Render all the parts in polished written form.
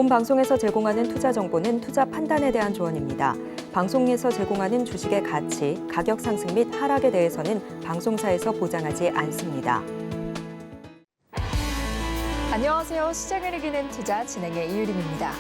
본 방송에서 제공하는 투자 정보는 투자 판단에 대한 조언입니다. 방송에서 제공하는 주식의 가치, 가격 상승 및 하락에 대해서는 방송사에서 보장하지 않습니다. 안녕하세요. 시장을 이기는 투자 진행의 이유림입니다.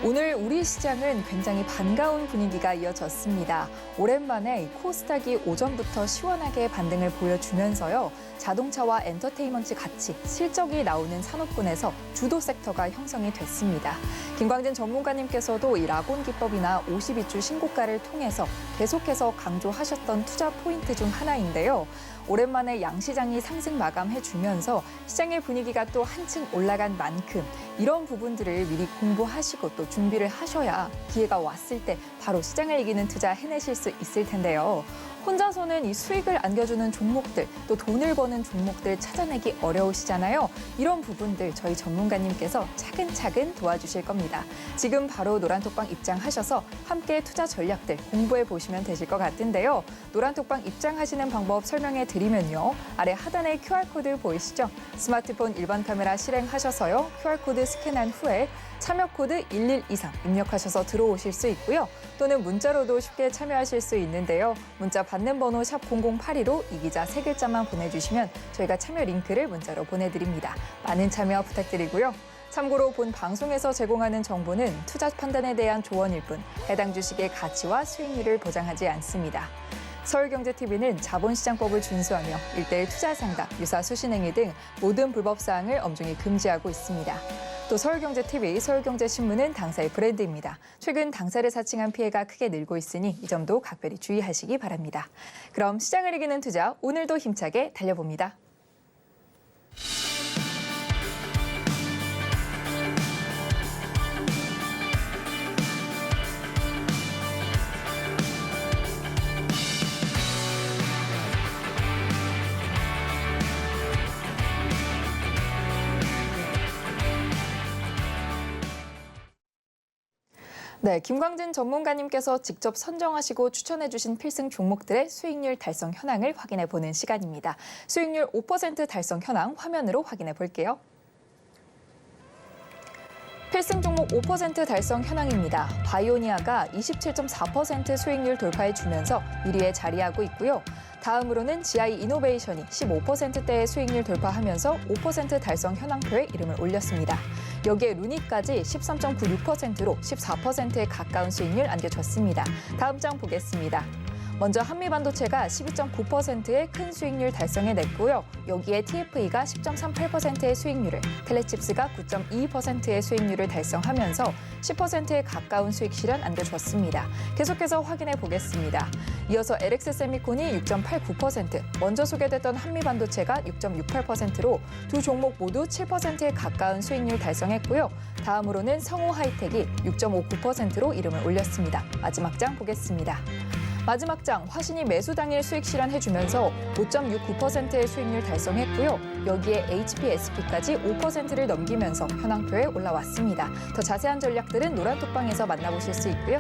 오늘 우리 시장은 굉장히 반가운 분위기가 이어졌습니다. 오랜만에 코스닥이 오전부터 시원하게 반등을 보여주면서요. 자동차와 엔터테인먼트 같이 실적이 나오는 산업군에서 주도 섹터가 형성이 됐습니다. 김광진 전문가님께서도 이 라곤 기법이나 52주 신고가를 통해서 계속해서 강조하셨던 투자 포인트 중 하나인데요. 오랜만에 양시장이 상승 마감해주면서 시장의 분위기가 또 한층 올라간 만큼 이런 부분들을 미리 공부하시고 또 준비를 하셔야 기회가 왔을 때 바로 시장을 이기는 투자 해내실 수 있을 텐데요. 혼자서는 이 수익을 안겨주는 종목들, 또 돈을 버는 종목들 찾아내기 어려우시잖아요. 이런 부분들 저희 전문가님께서 차근차근 도와주실 겁니다. 지금 바로 노란톡방 입장하셔서 함께 투자 전략들 공부해 보시면 되실 것 같은데요. 노란톡방 입장하시는 방법 설명해 드리면요. 아래 하단에 QR코드 보이시죠? 스마트폰 일반 카메라 실행하셔서요. QR코드 스캔한 후에 참여 코드 1123 입력하셔서 들어오실 수 있고요. 또는 문자로도 쉽게 참여하실 수 있는데요. 문자 받는 번호 샵 0082로 이 기자 3글자만 보내주시면 저희가 참여 링크를 문자로 보내드립니다. 많은 참여 부탁드리고요. 참고로 본 방송에서 제공하는 정보는 투자 판단에 대한 조언일 뿐 해당 주식의 가치와 수익률을 보장하지 않습니다. 서울경제TV는 자본시장법을 준수하며 1:1 투자 상담, 유사 수신행위 등 모든 불법 사항을 엄중히 금지하고 있습니다. 또 서울경제TV, 서울경제신문은 당사의 브랜드입니다. 최근 당사를 사칭한 피해가 크게 늘고 있으니 이 점도 각별히 주의하시기 바랍니다. 그럼 시장을 이기는 투자, 오늘도 힘차게 달려봅니다. 네, 김광진 전문가님께서 직접 선정하시고 추천해주신 필승 종목들의 수익률 달성 현황을 확인해 보는 시간입니다. 수익률 5% 달성 현황 화면으로 확인해 볼게요. 필승 종목 5% 달성 현황입니다. 바이오니아가 27.4% 수익률 돌파해 주면서 1위에 자리하고 있고요. 다음으로는 GI 이노베이션이 15%대의 수익률 돌파하면서 5% 달성 현황표에 이름을 올렸습니다. 여기에 루니까지 13.96%로 14%에 가까운 수익률 안겨줬습니다. 다음 장 보겠습니다. 먼저 한미반도체가 12.9%의 큰 수익률 달성해냈고요. 여기에 TFE가 10.38%의 수익률을, 텔레칩스가 9.22%의 수익률을 달성하면서 10%에 가까운 수익 실현 안겨줬습니다. 계속해서 확인해 보겠습니다. 이어서 LX세미콘이 6.89%, 먼저 소개됐던 한미반도체가 6.68%로 두 종목 모두 7%에 가까운 수익률 달성했고요. 다음으로는 성호하이텍이 6.59%로 이름을 올렸습니다. 마지막 장 보겠습니다. 마지막 장 화신이 매수 당일 수익 실현해주면서 5.69%의 수익률 달성했고요. 여기에 HPSP까지 5%를 넘기면서 현황표에 올라왔습니다. 더 자세한 전략들은 노란톡방에서 만나보실 수 있고요.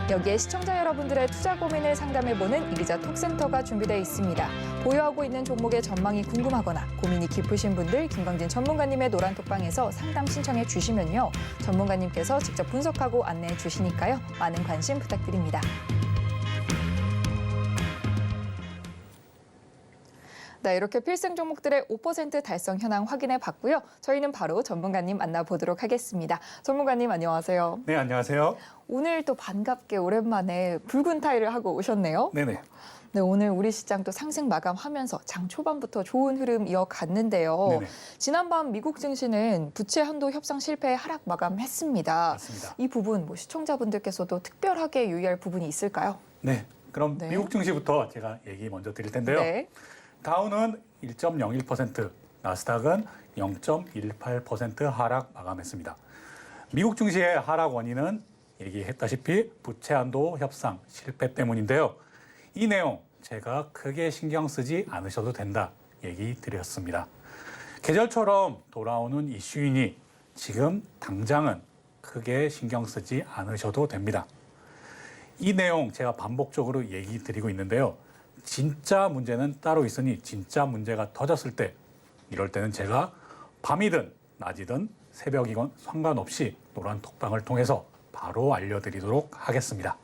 여기에 시청자 여러분들의 투자 고민을 상담해보는 이기자 톡센터가 준비되어 있습니다. 보유하고 있는 종목의 전망이 궁금하거나 고민이 깊으신 분들 김광진 전문가님의 노란톡방에서 상담 신청해 주시면요. 전문가님께서 직접 분석하고 안내해 주시니까요. 많은 관심 부탁드립니다. 네, 이렇게 필승 종목들의 5% 달성 현황 확인해 봤고요. 저희는 바로 전문가님 만나보도록 하겠습니다. 전문가님 안녕하세요. 네, 안녕하세요. 오늘 또 반갑게 오랜만에 붉은 타이를 하고 오셨네요. 네네. 네, 오늘 우리 시장 또 상승 마감하면서 장 초반부터 좋은 흐름 이어갔는데요. 네네. 지난밤 미국 증시는 부채 한도 협상 실패 하락 마감했습니다. 맞습니다. 이 부분 시청자분들께서도 특별하게 유의할 부분이 있을까요? 네, 그럼 네. 미국 증시부터 제가 얘기 먼저 드릴 텐데요. 네. 다우는 1.01%, 나스닥은 0.18% 하락 마감했습니다. 미국 증시의 하락 원인은 얘기했다시피 부채 한도 협상 실패 때문인데요. 이 내용 제가 크게 신경 쓰지 않으셔도 된다 얘기 드렸습니다. 계절처럼 돌아오는 이슈이니 지금 당장은 크게 신경 쓰지 않으셔도 됩니다. 이 내용 제가 반복적으로 얘기 드리고 있는데요. 진짜 문제는 따로 있으니 진짜 문제가 터졌을 때 이럴 때는 제가 밤이든 낮이든 새벽이건 상관없이 노란톡방을 통해서 바로 알려드리도록 하겠습니다.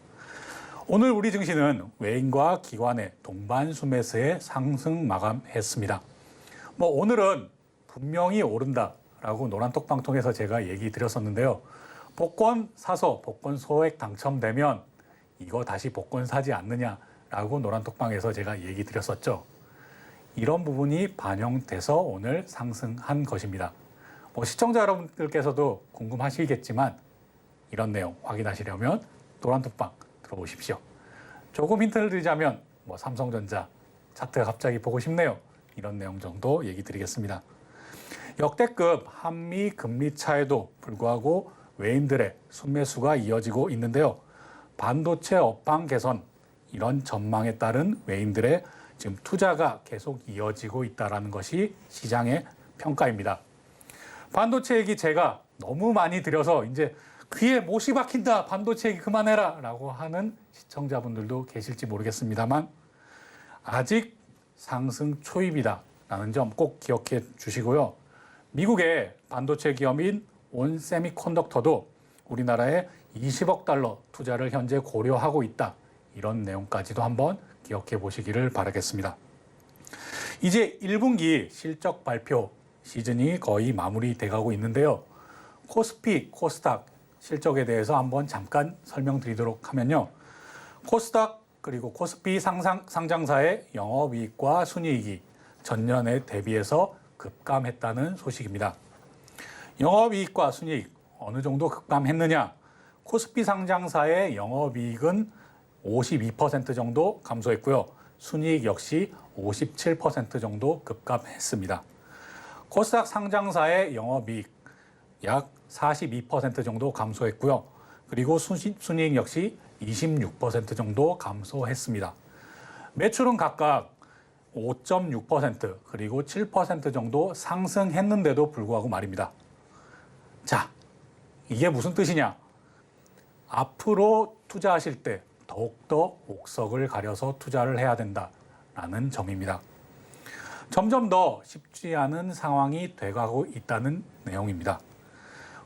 오늘 우리 증시는 외인과 기관의 동반 수매수에 상승 마감했습니다. 오늘은 분명히 오른다라고 노란톡방 통해서 제가 얘기 드렸었는데요. 복권 사서 복권 소액 당첨되면 이거 다시 복권 사지 않느냐라고 노란톡방에서 제가 얘기 드렸었죠. 이런 부분이 반영돼서 오늘 상승한 것입니다. 시청자 여러분들께서도 궁금하시겠지만 이런 내용 확인하시려면 노란톡방 들어오십시오. 조금 힌트를 드리자면 삼성전자 차트가 갑자기 보고 싶네요. 이런 내용 정도 얘기 드리겠습니다. 역대급 한미 금리 차에도 불구하고 외인들의 순매수가 이어지고 있는데요. 반도체 업황 개선 이런 전망에 따른 외인들의 지금 투자가 계속 이어지고 있다는 것이 시장의 평가입니다. 반도체 얘기 제가 너무 많이 드려서 이제 귀에 못이 박힌다, 반도체 얘기 그만해라 라고 하는 시청자분들도 계실지 모르겠습니다만 아직 상승 초입이다라는 점 꼭 기억해 주시고요. 미국의 반도체 기업인 온세미컨덕터도 우리나라에 20억 달러 투자를 현재 고려하고 있다. 이런 내용까지도 한번 기억해 보시기를 바라겠습니다. 이제 1분기 실적 발표 시즌이 거의 마무리돼 가고 있는데요. 코스피, 코스닥 실적에 대해서 한번 잠깐 설명드리도록 하면요. 코스닥 그리고 코스피 상장사의 영업이익과 순이익이 전년에 대비해서 급감했다는 소식입니다. 영업이익과 순이익 어느 정도 급감했느냐? 코스피 상장사의 영업이익은 52% 정도 감소했고요. 순이익 역시 57% 정도 급감했습니다. 코스닥 상장사의 영업이익 약 42% 정도 감소했고요. 그리고 순이익 역시 26% 정도 감소했습니다. 매출은 각각 5.6% 그리고 7% 정도 상승했는데도 불구하고 말입니다. 자, 이게 무슨 뜻이냐? 앞으로 투자하실 때 더욱더 옥석을 가려서 투자를 해야 된다라는 점입니다. 점점 더 쉽지 않은 상황이 돼가고 있다는 내용입니다.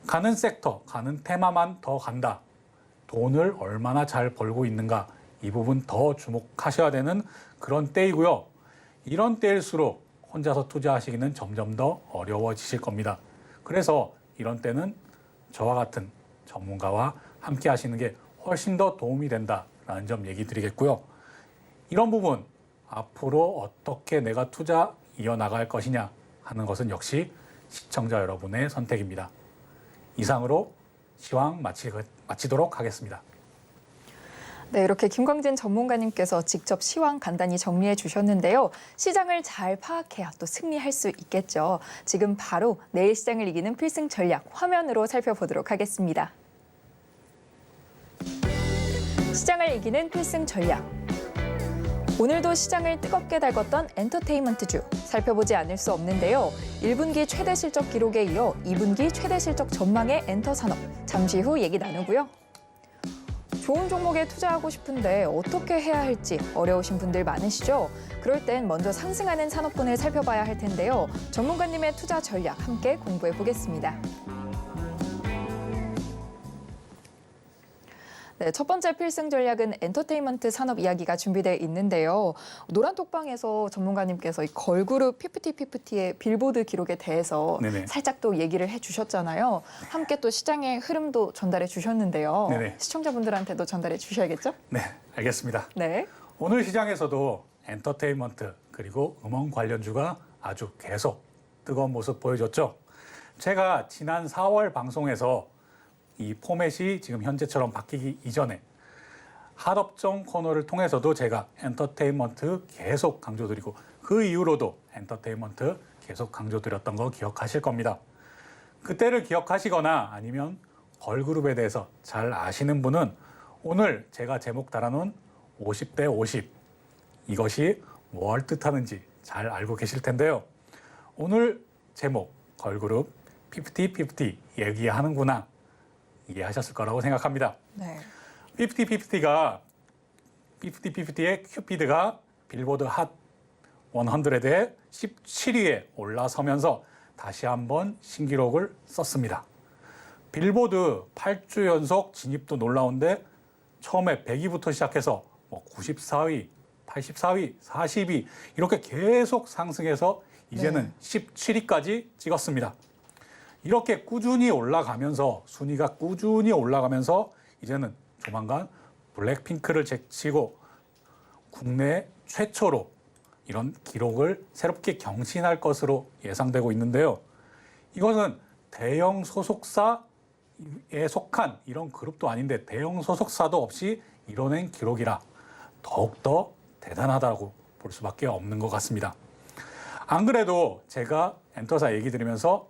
가는 섹터, 가는 테마만 더 간다. 돈을 얼마나 잘 벌고 있는가 이 부분 더 주목하셔야 되는 그런 때이고요. 이런 때일수록 혼자서 투자하시기는 점점 더 어려워지실 겁니다. 그래서 이런 때는 저와 같은 전문가와 함께 하시는 게 훨씬 더 도움이 된다라는 점 얘기 드리겠고요. 이런 부분 앞으로 어떻게 내가 투자 이어나갈 것이냐 하는 것은 역시 시청자 여러분의 선택입니다. 이상으로 시황 마치도록 하겠습니다. 네, 이렇게 김광진 전문가님께서 직접 시황 간단히 정리해 주셨는데요. 시장을 잘 파악해야 또 승리할 수 있겠죠. 지금 바로 내일 시장을 이기는 필승 전략 화면으로 살펴보도록 하겠습니다. 시장을 이기는 필승 전략. 오늘도 시장을 뜨겁게 달궜던 엔터테인먼트주 살펴보지 않을 수 없는데요. 1분기 최대 실적 기록에 이어 2분기 최대 실적 전망의 엔터산업 잠시 후 얘기 나누고요. 좋은 종목에 투자하고 싶은데 어떻게 해야 할지 어려우신 분들 많으시죠? 그럴 땐 먼저 상승하는 산업군을 살펴봐야 할 텐데요. 전문가님의 투자 전략 함께 공부해 보겠습니다. 네, 첫 번째 필승 전략은 엔터테인먼트 산업 이야기가 준비되어 있는데요. 노란톡방에서 전문가님께서 이 걸그룹 50-50의 빌보드 기록에 대해서 네네. 살짝 또 얘기를 해주셨잖아요. 함께 또 시장의 흐름도 전달해 주셨는데요. 네네. 시청자분들한테도 전달해 주셔야겠죠? 네, 알겠습니다. 네. 오늘 시장에서도 엔터테인먼트 그리고 음원 관련주가 아주 계속 뜨거운 모습 보여줬죠. 제가 지난 4월 방송에서 이 포맷이 지금 현재처럼 바뀌기 이전에 핫업종 코너를 통해서도 제가 엔터테인먼트 계속 강조드리고 그 이후로도 엔터테인먼트 계속 강조드렸던 거 기억하실 겁니다. 그때를 기억하시거나 아니면 걸그룹에 대해서 잘 아시는 분은 오늘 제가 제목 달아놓은 50대 50 이것이 뭘 뜻하는지 잘 알고 계실 텐데요. 오늘 제목 걸그룹 50-50 얘기하는구나 이해하셨을 거라고 생각합니다. 네. 50-50의 큐피드가 빌보드 핫 100에 17위에 올라서면서 다시 한번 신기록을 썼습니다. 빌보드 8주 연속 진입도 놀라운데 처음에 100위부터 시작해서 94위, 84위, 40위 이렇게 계속 상승해서 이제는 17위까지 찍었습니다. 이렇게 꾸준히 올라가면서 순위가 꾸준히 올라가면서 이제는 조만간 블랙핑크를 제치고 국내 최초로 이런 기록을 새롭게 경신할 것으로 예상되고 있는데요. 이것은 대형 소속사에 속한 이런 그룹도 아닌데 대형 소속사도 없이 이뤄낸 기록이라 더욱더 대단하다고 볼 수밖에 없는 것 같습니다. 안 그래도 제가 엔터사 얘기 들으면서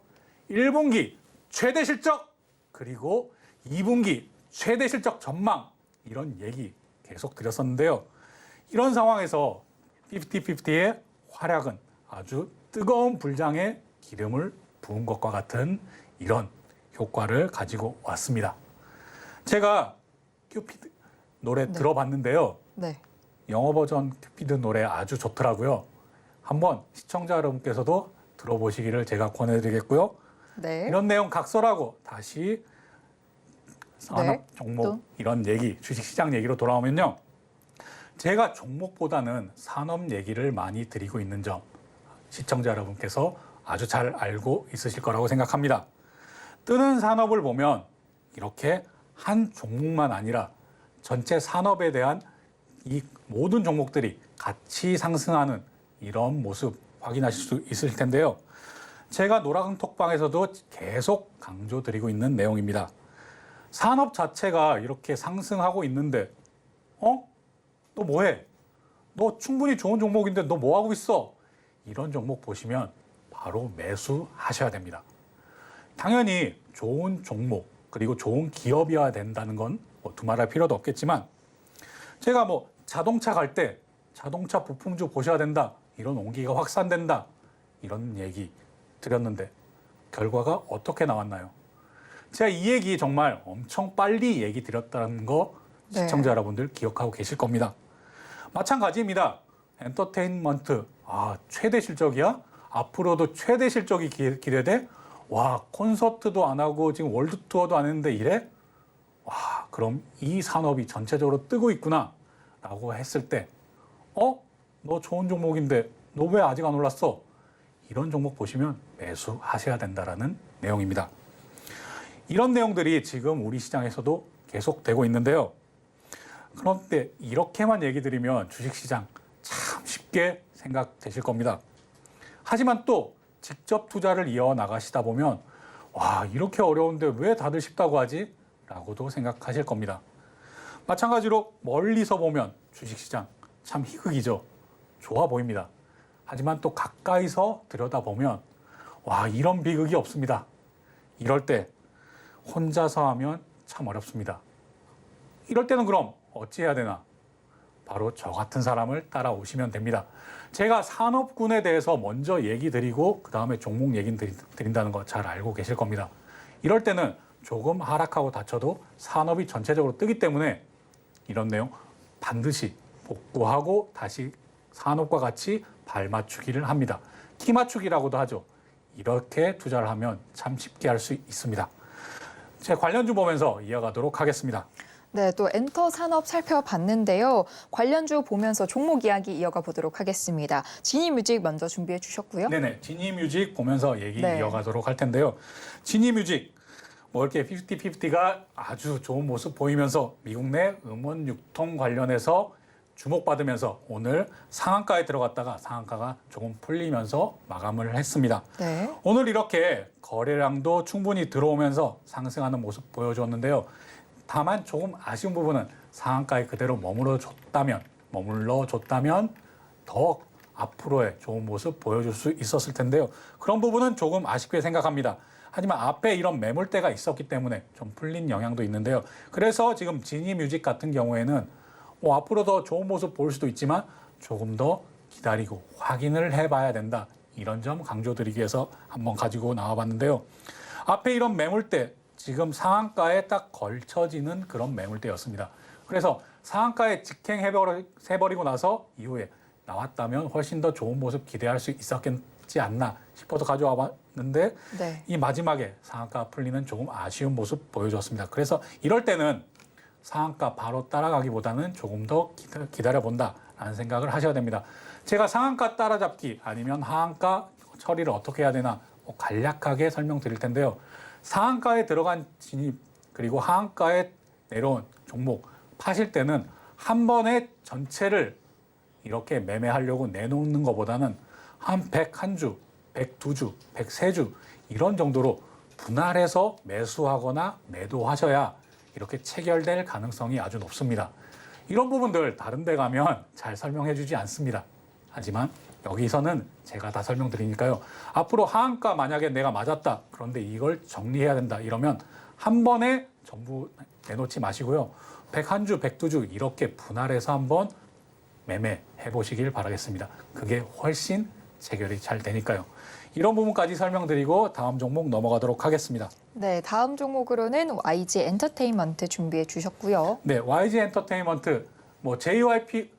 1분기 최대 실적 그리고 2분기 최대 실적 전망 이런 얘기 계속 드렸었는데요. 이런 상황에서 50-50의 활약은 아주 뜨거운 불장에 기름을 부은 것과 같은 이런 효과를 가지고 왔습니다. 제가 큐피드 노래 들어봤는데요. 네. 영어 버전 큐피드 노래 아주 좋더라고요. 한번 시청자 여러분께서도 들어보시기를 제가 권해드리겠고요. 네. 이런 내용 각설하고 다시 산업 네, 종목 또. 이런 얘기, 주식시장 얘기로 돌아오면요. 제가 종목보다는 산업 얘기를 많이 드리고 있는 점 시청자 여러분께서 아주 잘 알고 있으실 거라고 생각합니다. 뜨는 산업을 보면 이렇게 한 종목만 아니라 전체 산업에 대한 이 모든 종목들이 같이 상승하는 이런 모습 확인하실 수 있을 텐데요. 제가 노라강 톡방에서도 계속 강조드리고 있는 내용입니다. 산업 자체가 이렇게 상승하고 있는데 너 뭐해? 너 충분히 좋은 종목인데 너 뭐하고 있어? 이런 종목 보시면 바로 매수하셔야 됩니다. 당연히 좋은 종목 그리고 좋은 기업이어야 된다는 건 두말할 필요도 없겠지만 제가 자동차 갈 때 자동차 부품주 보셔야 된다. 이런 온기가 확산된다. 이런 얘기 드렸는데 결과가 어떻게 나왔나요? 제가 이 얘기 정말 엄청 빨리 얘기 드렸다는 거 네. 시청자 여러분들 기억하고 계실 겁니다. 마찬가지입니다. 엔터테인먼트 최대 실적이야? 앞으로도 최대 실적이 기대돼? 와 콘서트도 안 하고 지금 월드 투어도 안 했는데 이래? 와 그럼 이 산업이 전체적으로 뜨고 있구나 라고 했을 때 너 좋은 종목인데 너 왜 아직 안 올랐어? 이런 종목 보시면 매수하셔야 된다라는 내용입니다. 이런 내용들이 지금 우리 시장에서도 계속되고 있는데요. 그런데 이렇게만 얘기 드리면 주식시장 참 쉽게 생각되실 겁니다. 하지만 또 직접 투자를 이어나가시다 보면 와 이렇게 어려운데 왜 다들 쉽다고 하지? 라고도 생각하실 겁니다. 마찬가지로 멀리서 보면 주식시장 참 희극이죠. 좋아 보입니다. 하지만 또 가까이서 들여다보면 와 이런 비극이 없습니다. 이럴 때 혼자서 하면 참 어렵습니다. 이럴 때는 그럼 어찌해야 되나? 바로 저 같은 사람을 따라오시면 됩니다. 제가 산업군에 대해서 먼저 얘기 드리고 그 다음에 종목 얘기 드린다는 거 잘 알고 계실 겁니다. 이럴 때는 조금 하락하고 다쳐도 산업이 전체적으로 뜨기 때문에 이런 내용 반드시 복구하고 다시 산업과 같이 발맞추기를 합니다. 키 맞추기라고도 하죠. 이렇게 투자를 하면 참 쉽게 할 수 있습니다. 제 관련주 보면서 이어가도록 하겠습니다. 네, 또 엔터 산업 살펴봤는데요. 관련주 보면서 종목 이야기 이어가 보도록 하겠습니다. 지니뮤직 먼저 준비해 주셨고요. 네네, 지니뮤직 보면서 얘기 네. 이어가도록 할 텐데요. 지니뮤직 이렇게 50-50가 아주 좋은 모습 보이면서 미국 내 음원 유통 관련해서 주목받으면서 오늘 상한가에 들어갔다가 상한가가 조금 풀리면서 마감을 했습니다. 네. 오늘 이렇게 거래량도 충분히 들어오면서 상승하는 모습 보여줬는데요. 다만 조금 아쉬운 부분은 상한가에 그대로 머물러 줬다면 더 앞으로의 좋은 모습 보여줄 수 있었을 텐데요. 그런 부분은 조금 아쉽게 생각합니다. 하지만 앞에 이런 매물대가 있었기 때문에 좀 풀린 영향도 있는데요. 그래서 지금 지니뮤직 같은 경우에는 앞으로 더 좋은 모습 보일 수도 있지만 조금 더 기다리고 확인을 해봐야 된다. 이런 점 강조드리기 위해서 한번 가지고 나와봤는데요. 앞에 이런 매물대 지금 상한가에 딱 걸쳐지는 그런 매물대였습니다. 그래서 상한가에 직행해버리고 나서 이후에 나왔다면 훨씬 더 좋은 모습 기대할 수 있었겠지 않나 싶어서 가져와 봤는데 네. 이 마지막에 상한가 풀리는 조금 아쉬운 모습 보여줬습니다. 그래서 이럴 때는 상한가 바로 따라가기보다는 조금 더 기다려본다라는 생각을 하셔야 됩니다. 제가 상한가 따라잡기 아니면 하한가 처리를 어떻게 해야 되나 간략하게 설명드릴 텐데요. 상한가에 들어간 진입 그리고 하한가에 내려온 종목 파실 때는 한 번에 전체를 이렇게 매매하려고 내놓는 것보다는 한 101주, 102주, 103주 이런 정도로 분할해서 매수하거나 매도하셔야 이렇게 체결될 가능성이 아주 높습니다. 이런 부분들 다른 데 가면 잘 설명해 주지 않습니다. 하지만 여기서는 제가 다 설명드리니까요. 앞으로 하한가 만약에 내가 맞았다. 그런데 이걸 정리해야 된다. 이러면 한 번에 전부 내놓지 마시고요. 101주, 102주 이렇게 분할해서 한번 매매해 보시길 바라겠습니다. 그게 훨씬 체결이 잘 되니까요. 이런 부분까지 설명드리고 다음 종목 넘어가도록 하겠습니다. 네, 다음 종목으로는 YG 엔터테인먼트 준비해 주셨고요. 네, YG 엔터테인먼트, JYP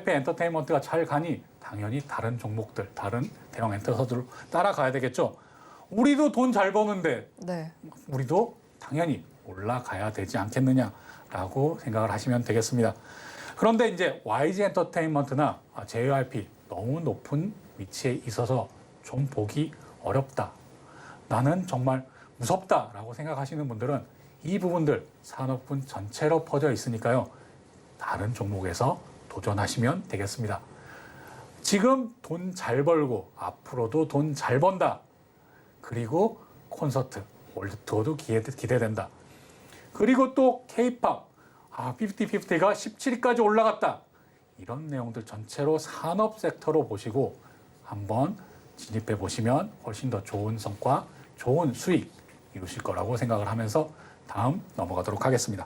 엔터테인먼트가 잘 가니 당연히 다른 종목들, 다른 대형 엔터사들로 따라가야 되겠죠. 우리도 돈 잘 버는데 네. 우리도 당연히 올라가야 되지 않겠느냐라고 생각을 하시면 되겠습니다. 그런데 이제 YG 엔터테인먼트나 JYP 너무 높은 위치에 있어서 좀 보기 어렵다. 나는 정말 무섭다라고 생각하시는 분들은 이 부분들 산업군 전체로 퍼져 있으니까요. 다른 종목에서 도전하시면 되겠습니다. 지금 돈 잘 벌고 앞으로도 돈 잘 번다. 그리고 콘서트, 월드투어도 기대된다. 그리고 또 K-팝, 50-50가 17위까지 올라갔다. 이런 내용들 전체로 산업 섹터로 보시고 한번 진입해 보시면 훨씬 더 좋은 성과, 좋은 수익 이루실 거라고 생각을 하면서 다음 넘어가도록 하겠습니다.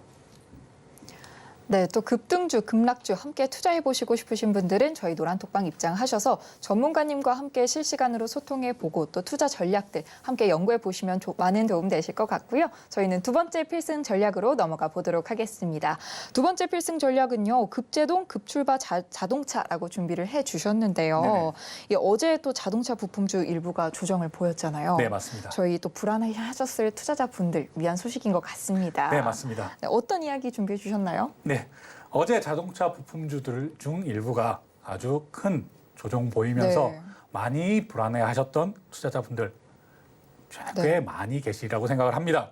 네, 또 급등주, 급락주 함께 투자해 보시고 싶으신 분들은 저희 노란톡방 입장하셔서 전문가님과 함께 실시간으로 소통해 보고 또 투자 전략들 함께 연구해 보시면 많은 도움 되실 것 같고요. 저희는 두 번째 필승 전략으로 넘어가 보도록 하겠습니다. 두 번째 필승 전략은요. 급제동, 급출바 자동차라고 준비를 해 주셨는데요. 어제 또 자동차 부품주 일부가 조정을 보였잖아요. 네, 맞습니다. 저희 또 불안해하셨을 투자자분들 위한 소식인 것 같습니다. 네, 맞습니다. 네, 어떤 이야기 준비해 주셨나요? 네, 어제 자동차 부품주들 중 일부가 아주 큰 조정 보이면서 네. 많이 불안해하셨던 투자자분들 꽤 많이 계시리라고 생각을 합니다.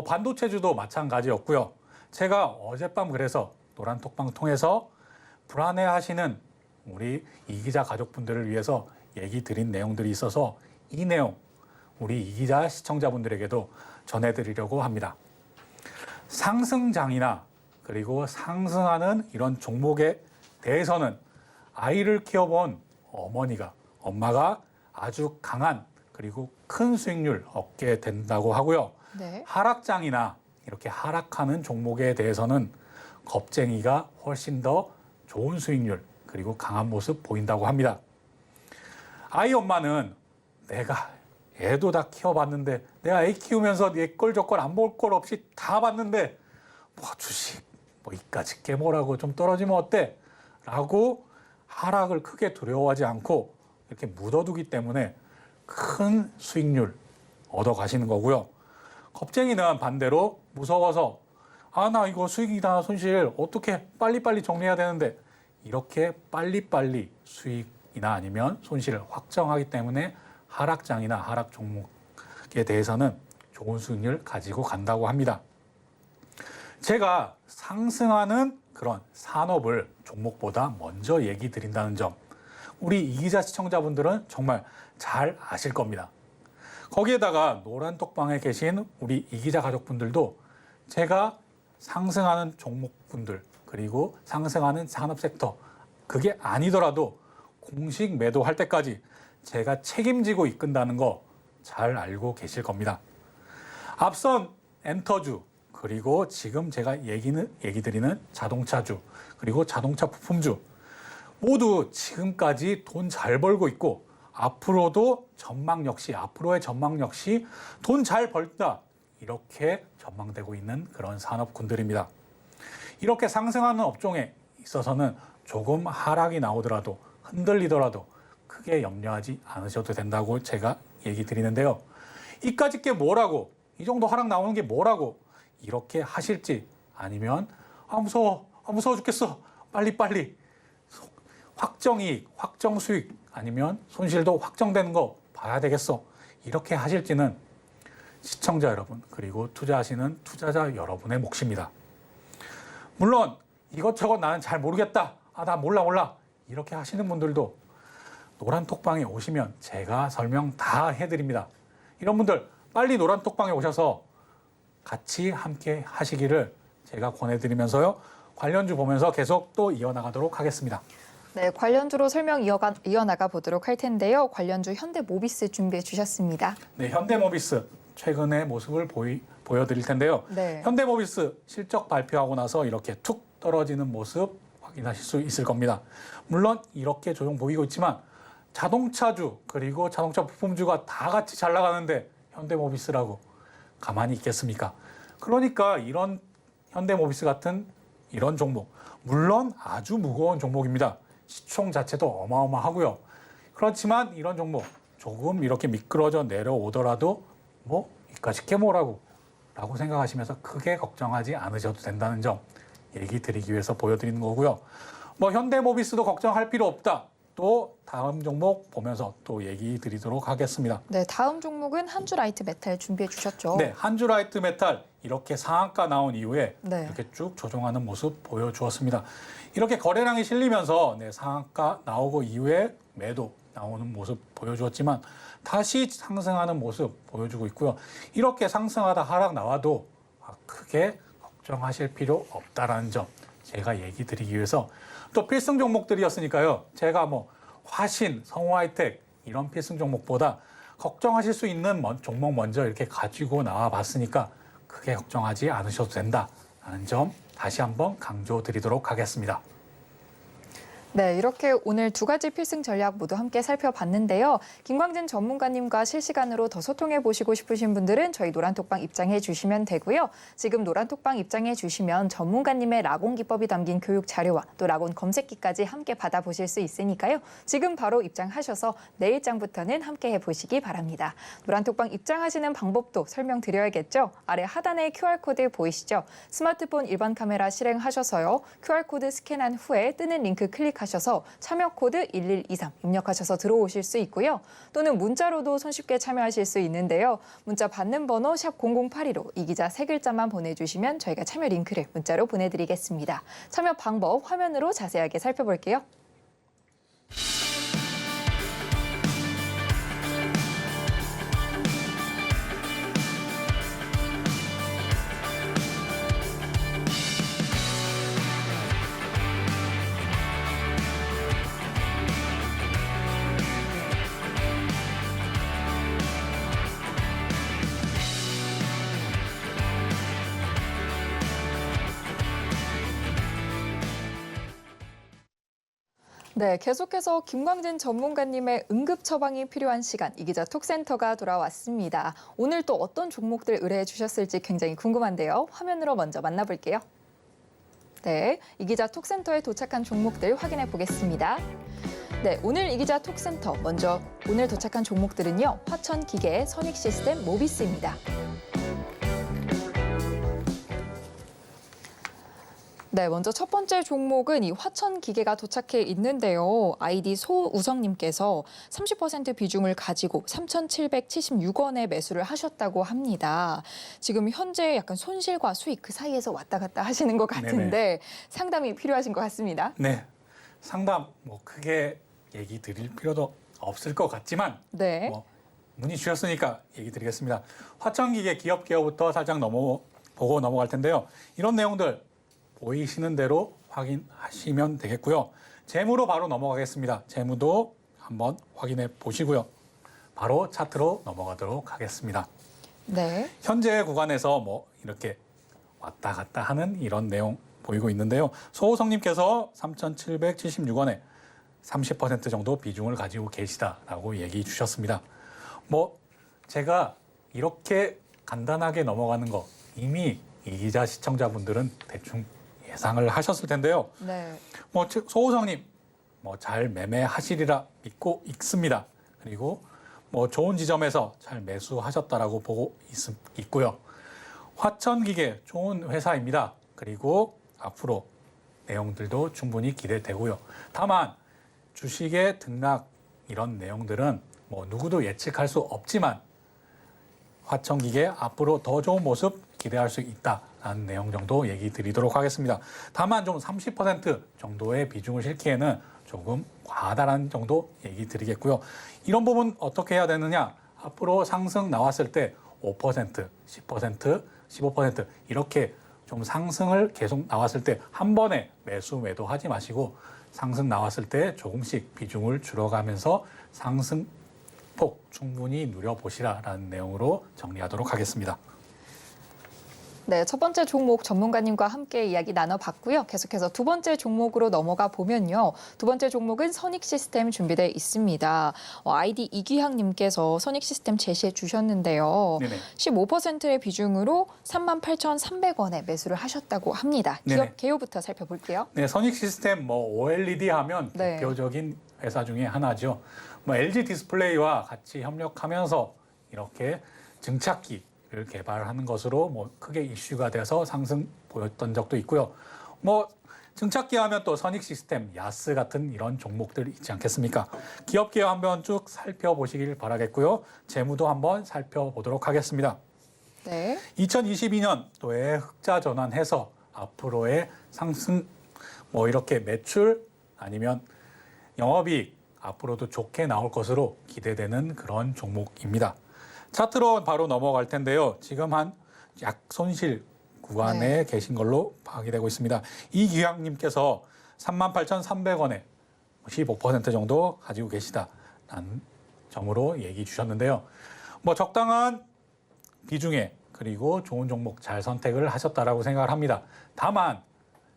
반도체주도 마찬가지였고요. 제가 어젯밤 그래서 노란톡방 통해서 불안해하시는 우리 이 기자 가족분들을 위해서 얘기 드린 내용들이 있어서 이 내용 우리 이 기자 시청자분들에게도 전해드리려고 합니다. 상승장이나 그리고 상승하는 이런 종목에 대해서는 아이를 키워본 엄마가 아주 강한 그리고 큰 수익률 얻게 된다고 하고요. 네. 하락장이나 이렇게 하락하는 종목에 대해서는 겁쟁이가 훨씬 더 좋은 수익률 그리고 강한 모습 보인다고 합니다. 아이 엄마는 내가 애도 다 키워봤는데 내가 애 키우면서 얘 걸 저 걸 안 볼 걸 없이 다 봤는데 주식 이까짓 게 뭐라고 좀 떨어지면 어때? 라고 하락을 크게 두려워하지 않고 이렇게 묻어두기 때문에 큰 수익률 얻어가시는 거고요. 겁쟁이는 반대로 무서워서 나 이거 수익이나 손실 어떻게 빨리빨리 정리해야 되는데 이렇게 빨리빨리 수익이나 아니면 손실을 확정하기 때문에 하락장이나 하락 종목에 대해서는 좋은 수익률 가지고 간다고 합니다. 제가 상승하는 그런 산업을 종목보다 먼저 얘기 드린다는 점 우리 이 기자 시청자분들은 정말 잘 아실 겁니다. 거기에다가 노란톡방에 계신 우리 이 기자 가족분들도 제가 상승하는 종목분들 그리고 상승하는 산업 섹터 그게 아니더라도 공식 매도할 때까지 제가 책임지고 이끈다는 거 잘 알고 계실 겁니다. 앞선 엔터주 그리고 지금 제가 얘기 드리는 자동차주 그리고 자동차 부품주 모두 지금까지 돈 잘 벌고 있고 앞으로의 전망 역시 돈 잘 벌다 이렇게 전망되고 있는 그런 산업군들입니다. 이렇게 상승하는 업종에 있어서는 조금 하락이 나오더라도 흔들리더라도 크게 염려하지 않으셔도 된다고 제가 얘기 드리는데요. 이까짓 게 뭐라고, 이 정도 하락 나오는 게 뭐라고 이렇게 하실지, 아니면 무서워, 무서워 죽겠어, 빨리 확정이익, 확정수익, 아니면 손실도 확정되는 거 봐야 되겠어, 이렇게 하실지는 시청자 여러분, 그리고 투자하시는 투자자 여러분의 몫입니다. 물론 이것저것 나는 잘 모르겠다, 나 몰라 이렇게 하시는 분들도 노란 톡방에 오시면 제가 설명 다 해드립니다. 이런 분들 빨리 노란 톡방에 오셔서 같이 함께 하시기를 제가 권해드리면서요, 관련주 보면서 계속 또 이어나가도록 하겠습니다. 네, 관련주로 설명 이어나가 보도록 할 텐데요. 관련주 현대모비스 준비해 주셨습니다. 네, 현대모비스 최근의 모습을 보여드릴 텐데요. 네. 현대모비스 실적 발표하고 나서 이렇게 툭 떨어지는 모습 확인하실 수 있을 겁니다. 물론 이렇게 조정 보이고 있지만 자동차주 그리고 자동차 부품주가 다 같이 잘 나가는데 현대모비스라고 가만히 있겠습니까? 그러니까 이런 현대모비스 같은 이런 종목, 물론 아주 무거운 종목입니다. 시총 자체도 어마어마하고요. 그렇지만 이런 종목 조금 이렇게 미끄러져 내려오더라도 이까짓 게 뭐라고 라고 생각하시면서 크게 걱정하지 않으셔도 된다는 점 얘기 드리기 위해서 보여드리는 거고요. 현대모비스도 걱정할 필요 없다. 또 다음 종목 보면서 또 얘기 드리도록 하겠습니다. 네, 다음 종목은 한주라이트 메탈 준비해 주셨죠. 네, 한주라이트 메탈 이렇게 상한가 나온 이후에 네. 이렇게 쭉 조정하는 모습 보여주었습니다. 이렇게 거래량이 실리면서 상한가 나오고 이후에 매도 나오는 모습 보여주었지만 다시 상승하는 모습 보여주고 있고요. 이렇게 상승하다 하락 나와도 크게 걱정하실 필요 없다라는 점 제가 얘기 드리기 위해서, 또 필승 종목들이었으니까요. 제가 화신, 성우하이텍 이런 필승 종목보다 걱정하실 수 있는 종목 먼저 이렇게 가지고 나와 봤으니까 크게 걱정하지 않으셔도 된다는 점 다시 한번 강조드리도록 하겠습니다. 네, 이렇게 오늘 두 가지 필승 전략 모두 함께 살펴봤는데요. 김광진 전문가님과 실시간으로 더 소통해 보시고 싶으신 분들은 저희 노란톡방 입장해 주시면 되고요. 지금 노란톡방 입장해 주시면 전문가님의 라곤 기법이 담긴 교육 자료와 또 라곤 검색기까지 함께 받아보실 수 있으니까요. 지금 바로 입장하셔서 내일장부터는 함께 해보시기 바랍니다. 노란톡방 입장하시는 방법도 설명드려야겠죠. 아래 하단에 QR코드 보이시죠? 스마트폰 일반 카메라 실행하셔서요. QR코드 스캔한 후에 뜨는 링크 클릭 하셔서 참여 코드 1123 입력하셔서 들어오실 수 있고요. 또는 문자로도 손쉽게 참여하실 수 있는데요. 문자 받는 번호 샵 0082로 이 기자 세 글자만 보내주시면 저희가 참여 링크를 문자로 보내드리겠습니다. 참여 방법 화면으로 자세하게 살펴볼게요. 네, 계속해서 김광진 전문가님의 응급 처방이 필요한 시간, 이 기자 톡센터가 돌아왔습니다. 오늘 또 어떤 종목들 의뢰해 주셨을지 굉장히 궁금한데요. 화면으로 먼저 만나볼게요. 네, 이 기자 톡센터에 도착한 종목들 확인해 보겠습니다. 네, 오늘 이 기자 톡센터 먼저 오늘 도착한 종목들은요. 화천기계, 선익시스템, 모비스입니다. 네, 먼저 첫 번째 종목은 이 화천기계가 도착해 있는데요. 아이디 소우성님께서 30% 비중을 가지고 3,776원에 매수를 하셨다고 합니다. 지금 현재 약간 손실과 수익 그 사이에서 왔다 갔다 하시는 것 같은데 네네. 상담이 필요하신 것 같습니다. 네, 상담 크게 얘기 드릴 필요도 없을 것 같지만 네. 문의 주셨으니까 얘기 드리겠습니다. 화천기계 기업 개요부터 살짝 보고 넘어갈 텐데요. 이런 내용들 보이시는 대로 확인하시면 되겠고요. 재무로 바로 넘어가겠습니다. 재무도 한번 확인해 보시고요. 바로 차트로 넘어가도록 하겠습니다. 네. 현재 구간에서 이렇게 왔다 갔다 하는 이런 내용 보이고 있는데요. 소호성님께서 3,776원에 30% 정도 비중을 가지고 계시다라고 얘기 주셨습니다. 제가 이렇게 간단하게 넘어가는 거 이미 이 기자 시청자분들은 대충 예상을 하셨을 텐데요. 네. 소호성님 잘 매매하시리라 믿고 있습니다. 그리고 좋은 지점에서 잘 매수하셨다라고 보고 있고요. 화천기계 좋은 회사입니다. 그리고 앞으로 내용들도 충분히 기대되고요. 다만 주식의 등락 이런 내용들은 누구도 예측할 수 없지만 화천기계 앞으로 더 좋은 모습 기대할 수 있다라는 내용 정도 얘기 드리도록 하겠습니다. 다만 좀 30% 정도의 비중을 실기에는 조금 과하다라는 정도 얘기 드리겠고요. 이런 부분 어떻게 해야 되느냐? 앞으로 상승 나왔을 때 5%, 10%, 15% 이렇게 좀 상승을 계속 나왔을 때 한 번에 매도하지 마시고 상승 나왔을 때 조금씩 비중을 줄여가면서 상승폭 충분히 누려보시라라는 내용으로 정리하도록 하겠습니다. 네, 첫 번째 종목 전문가님과 함께 이야기 나눠봤고요. 계속해서 두 번째 종목으로 넘어가 보면요. 두 번째 종목은 선익시스템 준비되어 있습니다. 아이디 이귀향님께서 선익시스템 제시해 주셨는데요. 네네. 15%의 비중으로 38,300원에 매수를 하셨다고 합니다. 기업 네네. 개요부터 살펴볼게요. 네, 선익시스템 OLED 하면 네. 대표적인 회사 중에 하나죠. LG 디스플레이와 같이 협력하면서 이렇게 증착기를 개발하는 것으로 크게 이슈가 돼서 상승 보였던 적도 있고요. 증착기 하면 또 선익시스템, 야스 같은 이런 종목들 있지 않겠습니까? 기업 개요 한번 쭉 살펴보시길 바라겠고요. 재무도 한번 살펴보도록 하겠습니다. 네. 2022년도에 흑자 전환해서 앞으로의 상승, 이렇게 매출 아니면 영업이익 앞으로도 좋게 나올 것으로 기대되는 그런 종목입니다. 차트로 바로 넘어갈 텐데요. 지금 한 약 손실 구간에 계신 걸로 파악이 되고 있습니다. 이기양님께서 38,300원에 15% 정도 가지고 계시다라는 점으로 얘기 주셨는데요. 적당한 비중에 그리고 좋은 종목 잘 선택을 하셨다라고 생각을 합니다. 다만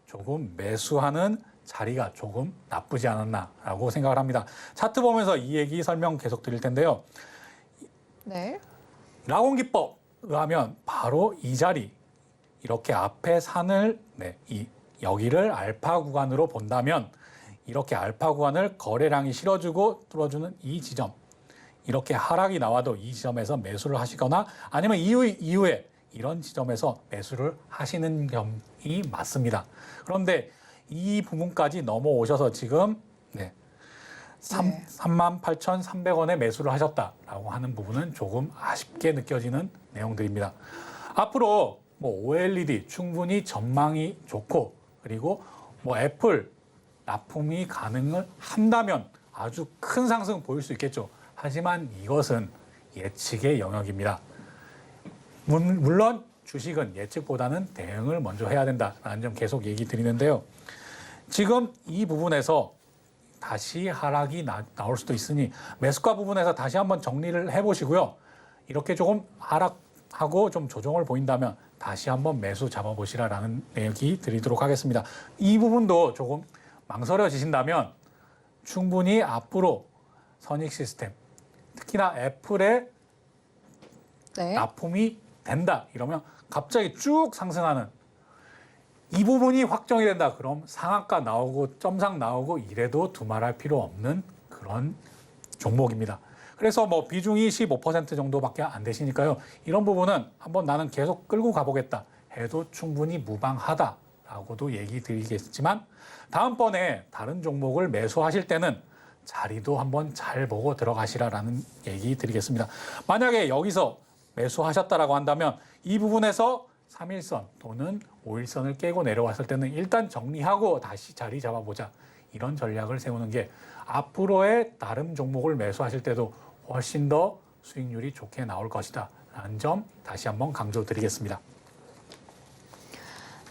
조금 매수하는 자리가 조금 나쁘지 않았나라고 생각을 합니다. 차트 보면서 이 얘기 설명 계속 드릴 텐데요. 네. 라곤기법 의하면 바로 이 자리 이렇게 앞에 산을 여기를 알파 구간으로 본다면 이렇게 알파 구간을 거래량이 실어주고 뚫어주는 이 지점 이렇게 하락이 나와도 이 지점에서 매수를 하시거나 아니면 이후에 이런 지점에서 매수를 하시는 점이 맞습니다. 그런데 이 부분까지 넘어오셔서 지금 38,300원에 매수를 하셨다라고 하는 부분은 조금 아쉽게 느껴지는 내용들입니다. 앞으로 OLED 충분히 전망이 좋고 그리고 애플 납품이 가능을 한다면 아주 큰 상승 보일 수 있겠죠. 하지만 이것은 예측의 영역입니다. 물론 주식은 예측보다는 대응을 먼저 해야 된다라는 점 계속 얘기 드리는데요. 지금 이 부분에서 다시 하락이 나올 수도 있으니 매수가 부분에서 다시 한번 정리를 해보시고요. 이렇게 조금 하락하고 좀 조정을 보인다면 다시 한번 매수 잡아보시라라는 얘기 드리도록 하겠습니다. 이 부분도 조금 망설여지신다면 충분히 앞으로 선익시스템, 특히나 애플의 납품이 된다 이러면 갑자기 쭉 상승하는 이 부분이 확정이 된다. 그럼 상한가 나오고 점상 나오고 이래도 두말할 필요 없는 그런 종목입니다. 그래서 비중이 15% 정도밖에 안 되시니까요. 이런 부분은 한번 나는 계속 끌고 가보겠다 해도 충분히 무방하다라고도 얘기 드리겠지만 다음번에 다른 종목을 매수하실 때는 자리도 한번 잘 보고 들어가시라라는 얘기 드리겠습니다. 만약에 여기서 매수하셨다라고 한다면 이 부분에서 3일선 또는 5일선을 깨고 내려왔을 때는 일단 정리하고 다시 자리 잡아보자. 이런 전략을 세우는 게 앞으로의 다른 종목을 매수하실 때도 훨씬 더 수익률이 좋게 나올 것이다. 라는 점 다시 한번 강조드리겠습니다.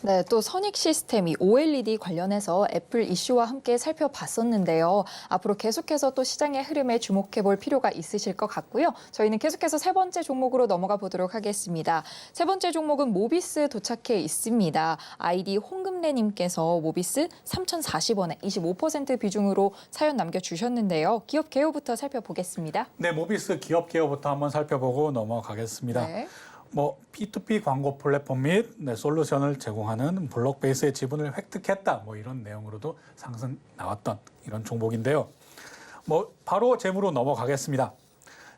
네, 또 선익시스템이 OLED 관련해서 애플 이슈와 함께 살펴봤었는데요. 앞으로 계속해서 또 시장의 흐름에 주목해 볼 필요가 있으실 것 같고요. 저희는 계속해서 세 번째 종목으로 넘어가 보도록 하겠습니다. 세 번째 종목은 모비스 도착해 있습니다. 아이디 홍금래님께서 모비스 3,040원에 25% 비중으로 사연 남겨주셨는데요. 기업 개요부터 살펴보겠습니다. 네, 모비스 기업 개요부터 한번 살펴보고 넘어가겠습니다. 네. P2P 광고 플랫폼 및 솔루션을 제공하는 블록 베이스의 지분을 획득했다. 이런 내용으로도 상승 나왔던 이런 종목인데요. 바로 재무로 넘어가겠습니다.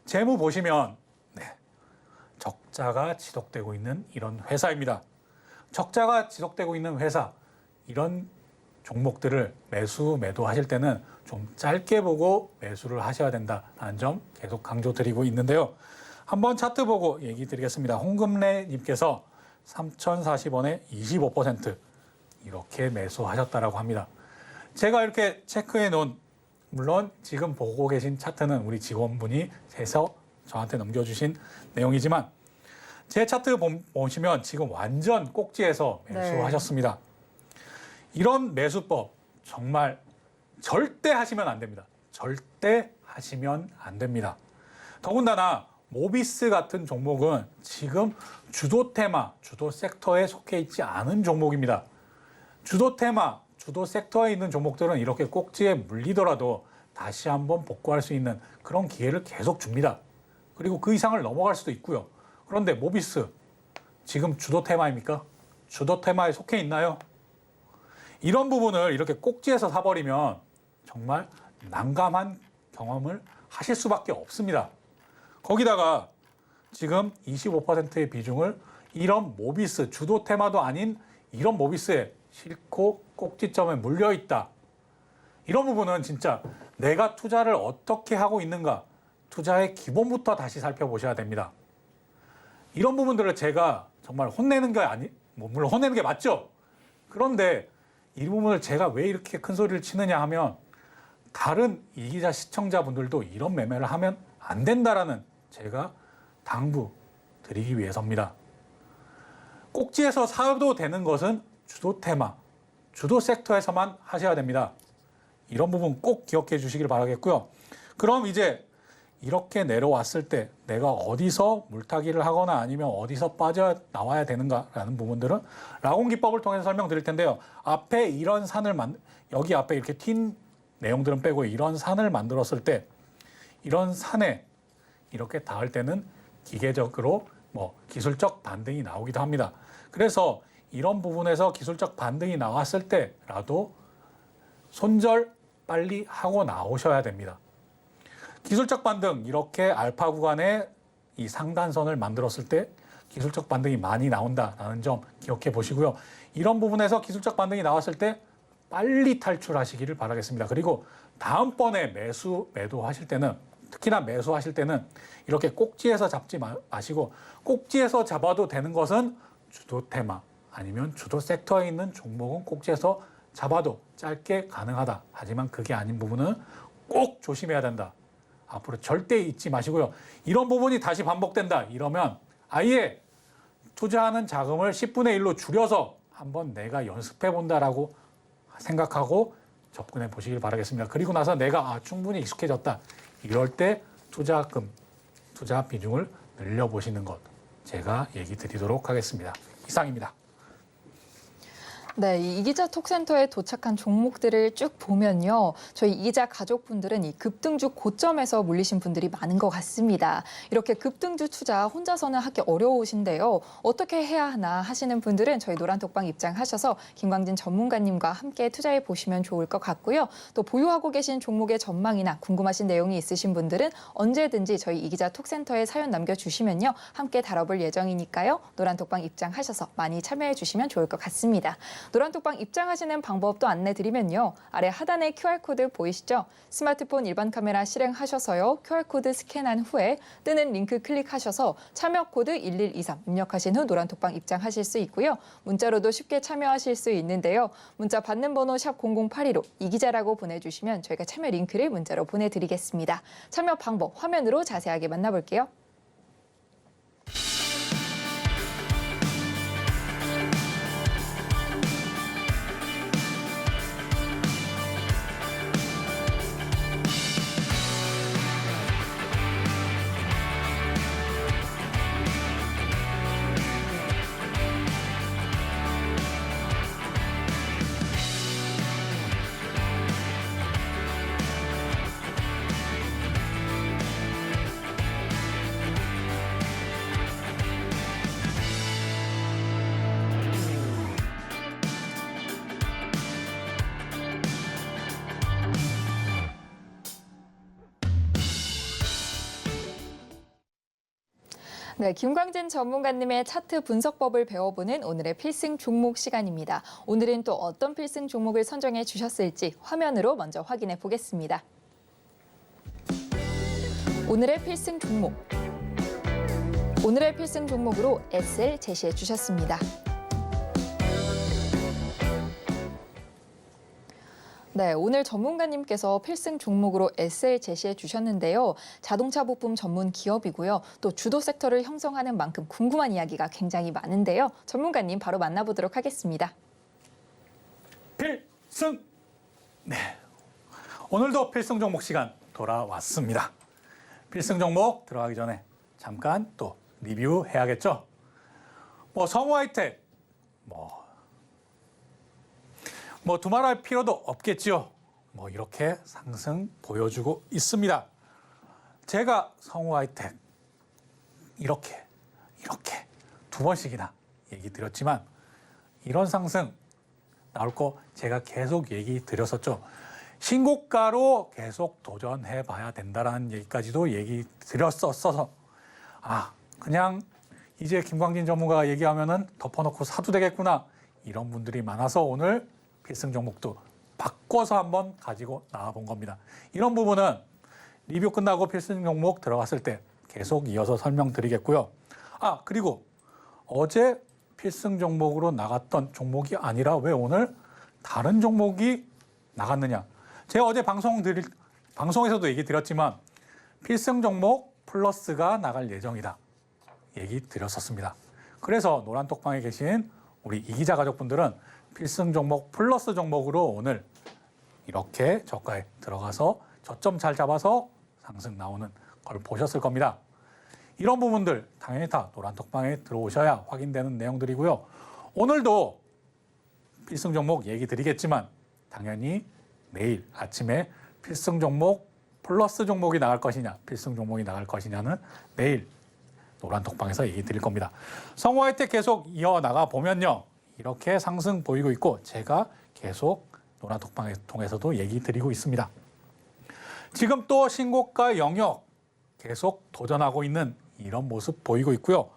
재무 보시면 적자가 지속되고 있는 이런 회사입니다. 적자가 지속되고 있는 회사, 이런 종목들을 매도하실 때는 좀 짧게 보고 매수를 하셔야 된다는 점 계속 강조드리고 있는데요. 한번 차트 보고 얘기 드리겠습니다. 홍금래님께서 3,040원에 25% 이렇게 매수하셨다라고 합니다. 제가 이렇게 체크해 놓은, 물론 지금 보고 계신 차트는 우리 직원분이 해서 저한테 넘겨주신 내용이지만 제 차트 보시면 지금 완전 꼭지에서 매수하셨습니다. 이런 매수법 정말 절대 하시면 안 됩니다. 절대 하시면 안 됩니다. 더군다나 모비스 같은 종목은 지금 주도 테마, 주도 섹터에 속해 있지 않은 종목입니다. 주도 테마, 주도 섹터에 있는 종목들은 이렇게 꼭지에 물리더라도 다시 한번 복구할 수 있는 그런 기회를 계속 줍니다. 그리고 그 이상을 넘어갈 수도 있고요. 그런데 모비스 지금 주도 테마입니까? 주도 테마에 속해 있나요? 이런 부분을 이렇게 꼭지에서 사버리면 정말 난감한 경험을 하실 수밖에 없습니다. 거기다가 지금 25%의 비중을 이런 모비스, 주도 테마도 아닌 이런 모비스에 싣고 꼭지점에 물려있다. 이런 부분은 진짜 내가 투자를 어떻게 하고 있는가, 투자의 기본부터 다시 살펴보셔야 됩니다. 이런 부분들을 제가 정말 혼내는 게 물론 혼내는 게 맞죠. 그런데 이 부분을 제가 왜 이렇게 큰 소리를 치느냐 하면 다른 이기자 시청자분들도 이런 매매를 하면 안 된다라는 제가 당부 드리기 위해서입니다. 꼭지에서 사도 되는 것은 주도 테마, 주도 섹터에서만 하셔야 됩니다. 이런 부분 꼭 기억해 주시길 바라겠고요. 그럼 이제 이렇게 내려왔을 때 내가 어디서 물타기를 하거나 아니면 어디서 빠져나와야 되는가라는 부분들은 라곤 기법을 통해서 설명드릴 텐데요. 앞에 이런 산을 여기 앞에 이렇게 튄 내용들은 빼고 이런 산을 만들었을 때 이런 산에 이렇게 닿을 때는 기계적으로 기술적 반등이 나오기도 합니다. 그래서 이런 부분에서 기술적 반등이 나왔을 때라도 손절 빨리 하고 나오셔야 됩니다. 기술적 반등, 이렇게 알파 구간에 이 상단선을 만들었을 때 기술적 반등이 많이 나온다라는 점 기억해 보시고요. 이런 부분에서 기술적 반등이 나왔을 때 빨리 탈출하시기를 바라겠습니다. 그리고 다음번에 매도하실 때는, 특히나 매수하실 때는 이렇게 꼭지에서 잡지 마시고, 꼭지에서 잡아도 되는 것은 주도 테마 아니면 주도 섹터에 있는 종목은 꼭지에서 잡아도 짧게 가능하다. 하지만 그게 아닌 부분은 꼭 조심해야 된다. 앞으로 절대 잊지 마시고요. 이런 부분이 다시 반복된다. 이러면 아예 투자하는 자금을 10분의 1로 줄여서 한번 내가 연습해 본다라고 생각하고 접근해 보시길 바라겠습니다. 그리고 나서 내가 충분히 익숙해졌다. 이럴 때 투자금, 투자 비중을 늘려보시는 것 제가 얘기 드리도록 하겠습니다. 이상입니다. 네, 이 이기자 톡센터에 도착한 종목들을 쭉 보면요. 저희 이기자 가족분들은 이 급등주 고점에서 물리신 분들이 많은 것 같습니다. 이렇게 급등주 투자 혼자서는 하기 어려우신데요. 어떻게 해야 하나 하시는 분들은 저희 노란톡방 입장하셔서 김광진 전문가님과 함께 투자해 보시면 좋을 것 같고요. 또 보유하고 계신 종목의 전망이나 궁금하신 내용이 있으신 분들은 언제든지 저희 이기자 톡센터에 사연 남겨주시면요. 함께 다뤄볼 예정이니까요. 노란톡방 입장하셔서 많이 참여해 주시면 좋을 것 같습니다. 노란톡방 입장하시는 방법도 안내드리면요. 아래 하단에 QR코드 보이시죠? 스마트폰 일반 카메라 실행하셔서요. QR코드 스캔한 후에 뜨는 링크 클릭하셔서 참여 코드 1123 입력하신 후 노란톡방 입장하실 수 있고요. 문자로도 쉽게 참여하실 수 있는데요. 문자 받는 번호 샵 0082로 이기자라고 보내주시면 저희가 참여 링크를 문자로 보내드리겠습니다. 참여 방법 화면으로 자세하게 만나볼게요. 네, 김광진 전문가님의 차트 분석법을 배워보는 오늘의 필승 종목 시간입니다. 오늘은 또 어떤 필승 종목을 선정해 주셨을지 화면으로 먼저 확인해 보겠습니다. 오늘의 필승 종목. 오늘의 필승 종목으로 SL 제시해 주셨습니다. 네, 오늘 전문가님께서 필승 종목으로 SL 제시해 주셨는데요. 자동차 부품 전문 기업이고요. 또 주도 섹터를 형성하는 만큼 궁금한 이야기가 굉장히 많은데요. 전문가님 바로 만나보도록 하겠습니다. 필승! 네, 오늘도 필승 종목 시간 돌아왔습니다. 필승 종목 들어가기 전에 잠깐 또 리뷰해야겠죠? 성우 하이텍, 두말할 필요도 없겠죠. 이렇게 상승 보여주고 있습니다. 제가 성우 하이텍 이렇게 두 번씩이나 얘기 드렸지만 이런 상승 나올 거 제가 계속 얘기 드렸었죠. 신고가로 계속 도전해 봐야 된다라는 얘기까지도 얘기 드렸었어서 그냥 이제 김광진 전문가가 얘기하면은 덮어놓고 사도 되겠구나 이런 분들이 많아서 오늘 필승 종목도 바꿔서 한번 가지고 나와본 겁니다. 이런 부분은 리뷰 끝나고 필승 종목 들어갔을 때 계속 이어서 설명드리겠고요. 그리고 어제 필승 종목으로 나갔던 종목이 아니라 왜 오늘 다른 종목이 나갔느냐. 제가 어제 방송에서도 얘기 드렸지만 필승 종목 플러스가 나갈 예정이다. 얘기 드렸었습니다. 그래서 노란톡방에 계신 우리 이기자 가족분들은 필승 종목 플러스 종목으로 오늘 이렇게 저가에 들어가서 저점 잘 잡아서 상승 나오는 걸 보셨을 겁니다. 이런 부분들 당연히 다 노란톡방에 들어오셔야 확인되는 내용들이고요. 오늘도 필승 종목 얘기 드리겠지만 당연히 내일 아침에 필승 종목 플러스 종목이 나갈 것이냐 필승 종목이 나갈 것이냐는 내일 노란톡방에서 얘기 드릴 겁니다. 성우 하이텍 계속 이어나가 보면요. 이렇게 상승 보이고 있고 제가 계속 노란톡방을 통해서도 얘기 드리고 있습니다. 지금 또 신고가 영역 계속 도전하고 있는 이런 모습 보이고 있고요.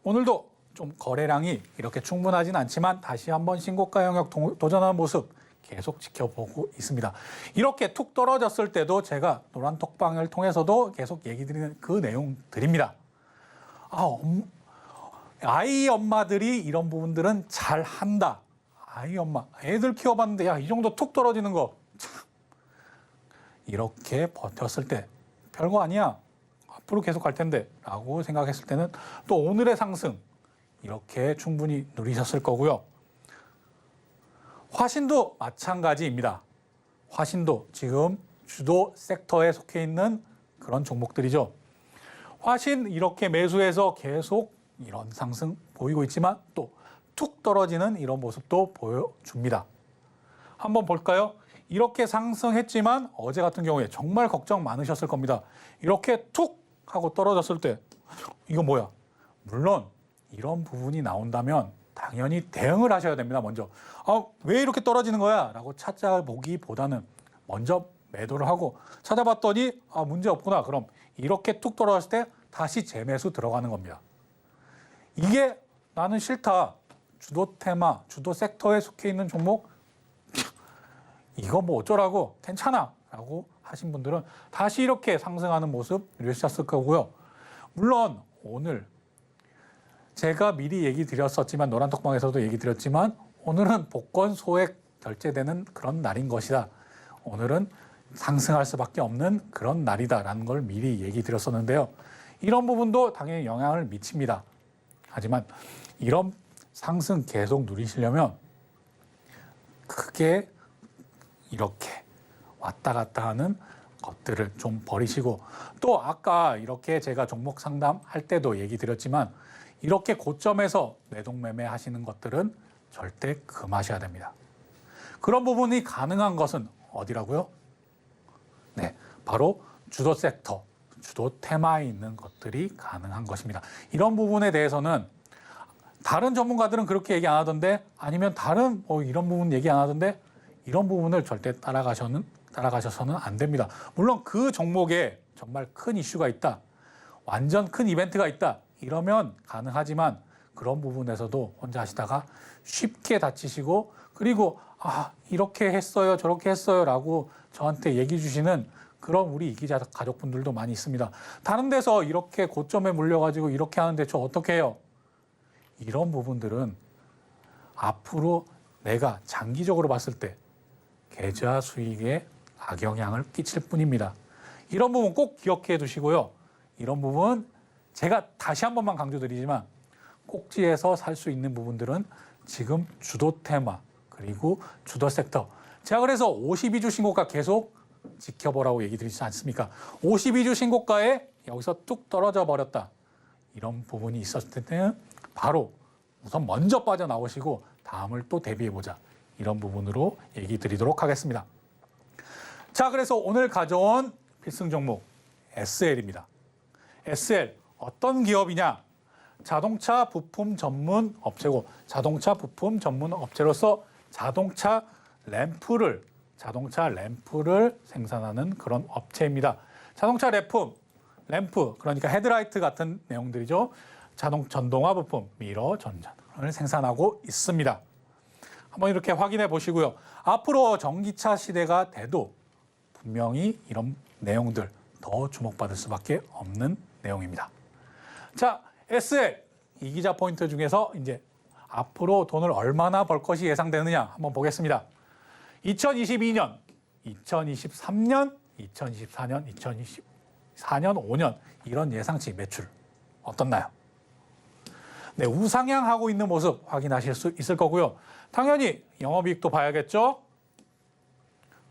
오늘도 좀 거래량이 이렇게 충분하진 않지만 다시 한번 신고가 영역 도전하는 모습 계속 지켜보고 있습니다. 이렇게 툭 떨어졌을 때도 제가 노란톡방을 통해서도 계속 얘기 드리는 그 내용들입니다. 아이 엄마들이 이런 부분들은 잘 한다. 아이 엄마, 애들 키워봤는데 이 정도 툭 떨어지는 거 참. 이렇게 버텼을 때 별거 아니야. 앞으로 계속 갈 텐데 라고 생각했을 때는 또 오늘의 상승 이렇게 충분히 누리셨을 거고요. 화신도 마찬가지입니다. 화신도 지금 주도 섹터에 속해 있는 그런 종목들이죠. 화신 이렇게 매수해서 계속 이런 상승 보이고 있지만 또 툭 떨어지는 이런 모습도 보여줍니다. 한번 볼까요? 이렇게 상승했지만 어제 같은 경우에 정말 걱정 많으셨을 겁니다. 이렇게 툭 하고 떨어졌을 때 이거 뭐야? 물론 이런 부분이 나온다면 당연히 대응을 하셔야 됩니다. 먼저 왜 이렇게 떨어지는 거야? 라고 찾아보기보다는 먼저 매도를 하고 찾아봤더니 문제 없구나. 그럼 이렇게 툭 떨어졌을 때 다시 재매수 들어가는 겁니다. 이게 나는 싫다. 주도 테마, 주도 섹터에 속해 있는 종목 이거 어쩌라고 괜찮아 라고 하신 분들은 다시 이렇게 상승하는 모습 누리셨을 거고요. 물론 오늘 제가 미리 얘기 드렸었지만 노란톡방에서도 얘기 드렸지만 오늘은 복권 소액 결제되는 그런 날인 것이다. 오늘은 상승할 수밖에 없는 그런 날이다라는 걸 미리 얘기 드렸었는데요. 이런 부분도 당연히 영향을 미칩니다. 하지만 이런 상승 계속 누리시려면 크게 이렇게 왔다 갔다 하는 것들을 좀 버리시고 또 아까 이렇게 제가 종목 상담할 때도 얘기 드렸지만 이렇게 고점에서 매동매매 하시는 것들은 절대 금하셔야 됩니다. 그런 부분이 가능한 것은 어디라고요? 네, 바로 주도 섹터, 주도 테마에 있는 것들이 가능한 것입니다. 이런 부분에 대해서는 다른 전문가들은 그렇게 얘기 안 하던데 아니면 다른 이런 부분 얘기 안 하던데 이런 부분을 절대 따라가셔서는 안 됩니다. 물론 그 종목에 정말 큰 이슈가 있다. 완전 큰 이벤트가 있다. 이러면 가능하지만 그런 부분에서도 혼자 하시다가 쉽게 다치시고 그리고 이렇게 했어요 저렇게 했어요 라고 저한테 얘기해 주시는 그런 우리 이기자 가족분들도 많이 있습니다. 다른 데서 이렇게 고점에 물려가지고 이렇게 하는데 저 어떻게 해요? 이런 부분들은 앞으로 내가 장기적으로 봤을 때 계좌 수익에 악영향을 끼칠 뿐입니다. 이런 부분 꼭 기억해 두시고요. 이런 부분 제가 다시 한 번만 강조드리지만 꼭지에서 살 수 있는 부분들은 지금 주도 테마 그리고 주도 섹터. 제가 그래서 52주 신고가 계속 지켜보라고 얘기 드리지 않습니까? 52주 신고가에 여기서 뚝 떨어져 버렸다. 이런 부분이 있었을 때는 바로 우선 먼저 빠져나오시고 다음을 또 대비해보자. 이런 부분으로 얘기 드리도록 하겠습니다. 자, 그래서 오늘 가져온 필승 종목 SL입니다. SL 어떤 기업이냐? 자동차 부품 전문 업체고 자동차 부품 전문 업체로서 자동차 램프를 생산하는 그런 업체입니다. 자동차 램프 그러니까 헤드라이트 같은 내용들이죠. 전동화 부품, 미러, 전자등을 생산하고 있습니다. 한번 이렇게 확인해 보시고요. 앞으로 전기차 시대가 돼도 분명히 이런 내용들 더 주목받을 수밖에 없는 내용입니다. 자, SL 이기자 포인트 중에서 이제 앞으로 돈을 얼마나 벌 것이 예상되느냐 한번 보겠습니다. 2022년, 2023년, 2024년, 2024년, 5년 이런 예상치 매출 어떻나요? 네, 우상향하고 있는 모습 확인하실 수 있을 거고요. 당연히 영업이익도 봐야겠죠?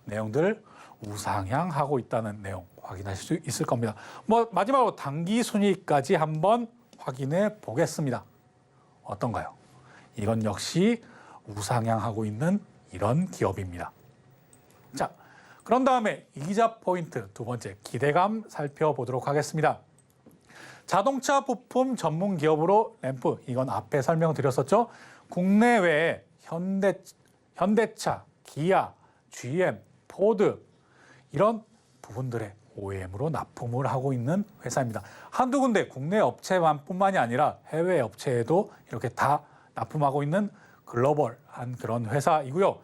내용들 우상향하고 있다는 내용 확인하실 수 있을 겁니다. 마지막으로 당기 순이익까지 한번 확인해 보겠습니다. 어떤가요? 이건 역시 우상향하고 있는 이런 기업입니다. 자, 그런 다음에 이기자 포인트 두 번째 기대감 살펴보도록 하겠습니다. 자동차 부품 전문 기업으로 램프, 이건 앞에 설명드렸었죠. 국내외에 현대차, 기아, GM, 포드 이런 부분들의 OEM으로 납품을 하고 있는 회사입니다. 한두 군데 국내 업체만뿐만이 아니라 해외 업체에도 이렇게 다 납품하고 있는 글로벌한 그런 회사이고요.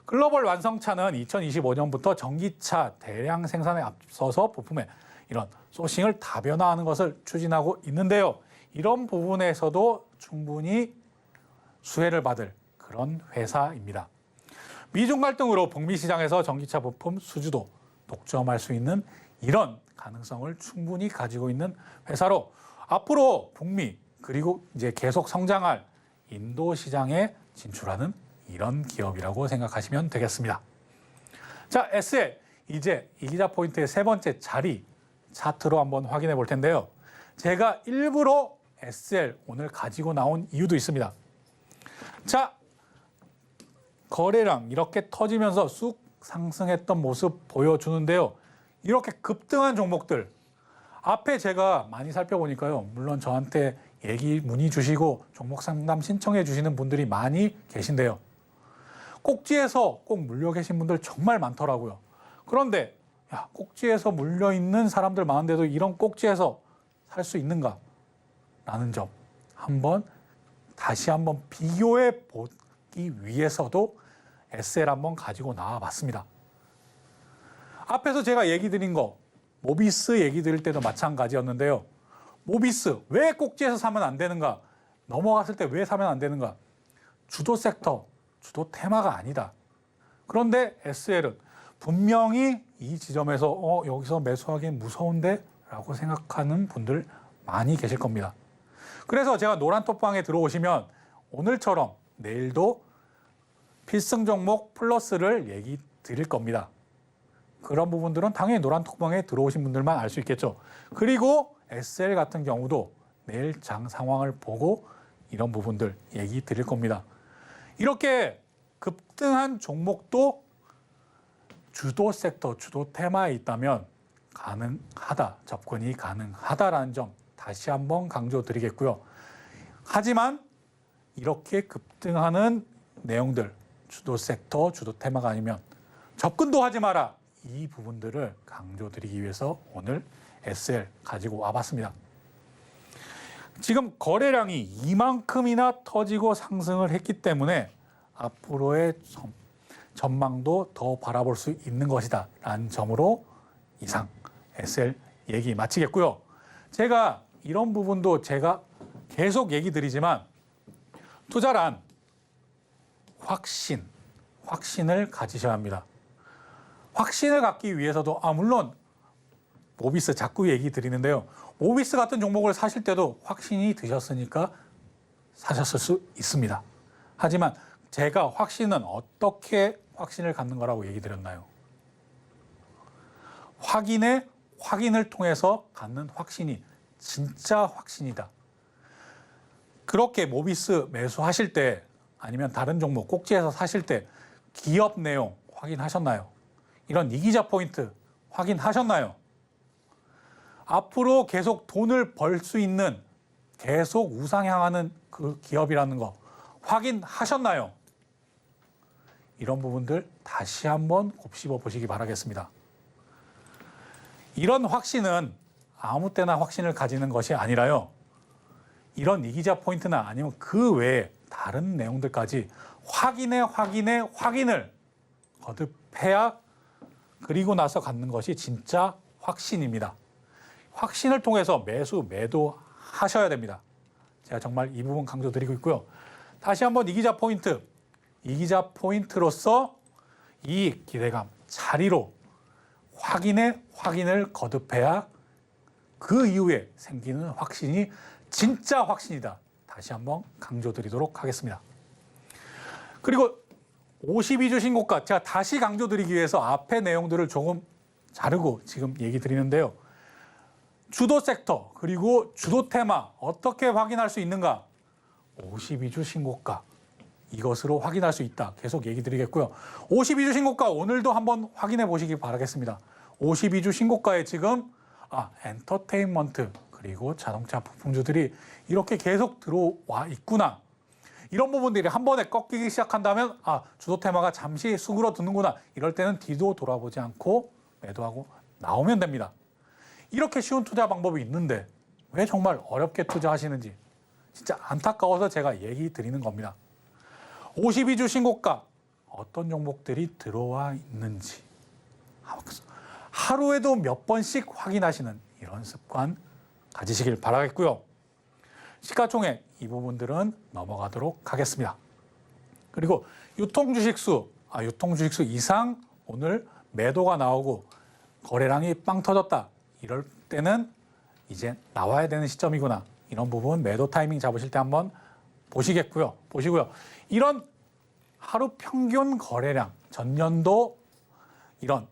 글로벌 완성차는 2025년부터 전기차 대량 생산에 앞서서 부품의 이런 소싱을 다변화하는 것을 추진하고 있는데요. 이런 부분에서도 충분히 수혜를 받을 그런 회사입니다. 미중 갈등으로 북미 시장에서 전기차 부품 수주도 독점할 수 있는 이런 가능성을 충분히 가지고 있는 회사로 앞으로 북미 그리고 이제 계속 성장할 인도 시장에 진출하는 이런 기업이라고 생각하시면 되겠습니다. 자, SL 이제 이기자 포인트의 세 번째 자리 차트로 한번 확인해 볼 텐데요. 제가 일부러 SL 오늘 가지고 나온 이유도 있습니다. 자, 거래량 이렇게 터지면서 쑥 상승했던 모습 보여주는데요. 이렇게 급등한 종목들 앞에 제가 많이 살펴보니까요. 물론 저한테 문의 주시고 종목 상담 신청해 주시는 분들이 많이 계신데요. 꼭지에서 꼭 물려 계신 분들 정말 많더라고요. 그런데 꼭지에서 물려 있는 사람들 많은데도 이런 꼭지에서 살 수 있는가? 라는 점 다시 한번 비교해 보기 위해서도 SL 한번 가지고 나와 봤습니다. 앞에서 제가 얘기 드린 거 모비스 얘기 드릴 때도 마찬가지였는데요. 모비스 왜 꼭지에서 사면 안 되는가? 넘어갔을 때 왜 사면 안 되는가? 주도 섹터, 주도 테마가 아니다. 그런데 SL은 분명히 이 지점에서 여기서 매수하기엔 무서운데? 라고 생각하는 분들 많이 계실 겁니다. 그래서 제가 노란톡방에 들어오시면 오늘처럼 내일도 필승 종목 플러스를 얘기 드릴 겁니다. 그런 부분들은 당연히 노란톡방에 들어오신 분들만 알 수 있겠죠. 그리고 SL 같은 경우도 내일 장 상황을 보고 이런 부분들 얘기 드릴 겁니다. 이렇게 급등한 종목도 주도 섹터, 주도 테마에 있다면 가능하다, 접근이 가능하다라는 점 다시 한번 강조드리겠고요. 하지만 이렇게 급등하는 내용들, 주도 섹터, 주도 테마가 아니면 접근도 하지 마라. 이 부분들을 강조드리기 위해서 오늘 SL 가지고 와봤습니다. 지금 거래량이 이만큼이나 터지고 상승을 했기 때문에 앞으로의 전망도 더 바라볼 수 있는 것이다 라는 점으로 이상 SL 얘기 마치겠고요. 제가 이런 부분도 제가 계속 얘기 드리지만 투자란 확신을 가지셔야 합니다. 확신을 갖기 위해서도 물론 모비스 자꾸 얘기 드리는데요. 모비스 같은 종목을 사실 때도 확신이 드셨으니까 사셨을 수 있습니다. 하지만 제가 확신은 어떻게 확신을 갖는 거라고 얘기 드렸나요? 확인을 통해서 갖는 확신이 진짜 확신이다. 그렇게 모비스 매수하실 때 아니면 다른 종목 꼭지에서 사실 때 기업 내용 확인하셨나요? 이런 이기자 포인트 확인하셨나요? 앞으로 계속 돈을 벌 수 있는 계속 우상향하는 그 기업이라는 거 확인하셨나요? 이런 부분들 다시 한번 곱씹어 보시기 바라겠습니다. 이런 확신은 아무 때나 확신을 가지는 것이 아니라요. 이런 이기자 포인트나 아니면 그 외에 다른 내용들까지 확인을 거듭해야 그리고 나서 갖는 것이 진짜 확신입니다. 확신을 통해서 매도 하셔야 됩니다. 제가 정말 이 부분 강조드리고 있고요. 다시 한번 이기자 포인트로서 이 기대감 자리로 확인을 거듭해야 그 이후에 생기는 확신이 진짜 확신이다. 다시 한번 강조드리도록 하겠습니다. 그리고 52주 신고가 제가 다시 강조드리기 위해서 앞의 내용들을 조금 자르고 지금 얘기 드리는데요. 주도 섹터 그리고 주도 테마 어떻게 확인할 수 있는가? 52주 신고가 이것으로 확인할 수 있다. 계속 얘기 드리겠고요. 52주 신고가 오늘도 한번 확인해 보시기 바라겠습니다. 52주 신고가에 지금 엔터테인먼트 그리고 자동차 부품주들이 이렇게 계속 들어와 있구나. 이런 부분들이 한 번에 꺾이기 시작한다면 주도 테마가 잠시 수그러드는구나. 이럴 때는 뒤도 돌아보지 않고 매도하고 나오면 됩니다. 이렇게 쉬운 투자 방법이 있는데 왜 정말 어렵게 투자하시는지 진짜 안타까워서 제가 얘기 드리는 겁니다. 52주 신고가 어떤 종목들이 들어와 있는지 하루에도 몇 번씩 확인하시는 이런 습관 가지시길 바라겠고요. 시가총액 이 부분들은 넘어가도록 하겠습니다. 그리고 유통주식수 이상 오늘 매도가 나오고 거래량이 빵 터졌다. 이럴 때는 이제 나와야 되는 시점이구나. 이런 부분 매도 타이밍 잡으실 때 한번 보시고요. 이런 하루 평균 거래량, 전년도 이런